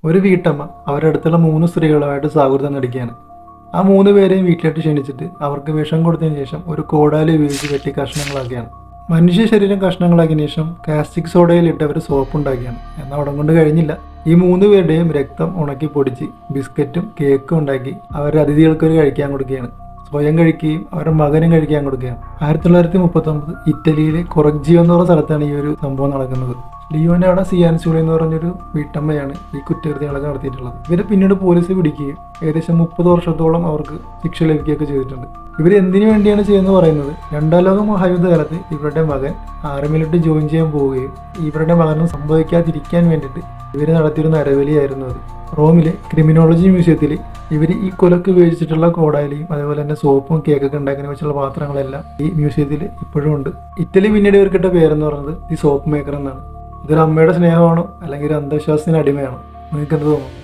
ഒരു വീട്ടമ്മ അവരുടെ അടുത്തുള്ള 3 സ്ത്രീകളുമായിട്ട് സൗഹൃദം നടിക്കുകയാണ്. ആ 3 പേരെയും വീട്ടിലോട്ട് ക്ഷണിച്ചിട്ട് അവർക്ക് വിഷം കൊടുത്തതിന് ശേഷം ഒരു കോടാലി ഉപയോഗിച്ച് വെട്ടി കഷ്ണങ്ങളാക്കിയാണ്. മനുഷ്യ ശരീരം കഷ്ണങ്ങളാക്കിയതിനു ശേഷം കാസ്റ്റിക് സോഡയിലിട്ട് അവർ സോപ്പ് ഉണ്ടാക്കിയാണ്. എന്നാൽ അവിടെ കൊണ്ട് കഴിഞ്ഞില്ല. ഈ 3 പേരുടെയും രക്തം ഉണക്കി പൊടിച്ച് ബിസ്ക്കറ്റും കേക്കും ഉണ്ടാക്കി അവരുടെ അതിഥികൾക്ക് കഴിക്കാൻ കൊടുക്കുകയാണ്. സ്വയം കഴിക്കുകയും അവരുടെ മകനും കഴിക്കാൻ കൊടുക്കുകയാണ്. 1939 ഇറ്റലിയിലെ കൊറഗ്ജിയോ എന്ന് പറഞ്ഞ സ്ഥലത്താണ് ഈ ഒരു സംഭവം നടക്കുന്നത്. ലിയോനാർഡോ സിയാൻസുളി എന്ന് പറഞ്ഞൊരു വീട്ടമ്മയാണ് ഈ കുറ്റകൃത്യങ്ങളൊക്കെ നടത്തിയിട്ടുള്ളത്. ഇവരെ പിന്നീട് പോലീസ് പിടിക്കുകയും ഏകദേശം 30 വർഷത്തോളം അവർക്ക് ശിക്ഷ ലഭിക്കുകയൊക്കെ ചെയ്തിട്ടുണ്ട്. ഇവർ എന്തിനു വേണ്ടിയാണ് ചെയ്യുന്നത് പറയുന്നത്, 2ാം ലോക മഹായുദ്ധകാലത്ത് ഇവരുടെ മകൻ ആർമിയിലോട്ട് ജോയിൻ ചെയ്യാൻ പോവുകയും ഇവരുടെ മകനും സംഭവിക്കാതിരിക്കാൻ വേണ്ടിയിട്ട് ഇവർ നടത്തിയൊരു നരബലിയായിരുന്നു അത്. റോമിലെ ക്രിമിനോളജി മ്യൂസിയത്തിൽ ഇവർ ഈ കൊലക്ക് ഉപയോഗിച്ചിട്ടുള്ള കോടാലിയും അതേപോലെ തന്നെ സോപ്പും കേക്കൊക്കെ ഉണ്ടാക്കാൻ വെച്ചുള്ള പാത്രങ്ങളെല്ലാം ഈ മ്യൂസിയത്തിൽ ഇപ്പോഴും ഉണ്ട്. ഇറ്റലി പിന്നീട് ഇവർക്കിട്ട പേരെന്ന് പറയുന്നത് ഈ സോപ്പ് മേക്കർ എന്നാണ്. ഇതൊരു അമ്മയുടെ സ്നേഹമാണോ അല്ലെങ്കിൽ ഒരു അന്ധവിശ്വാസത്തിന് അടിമയാണോ? നിങ്ങൾക്ക് എന്ത് തോന്നുന്നു?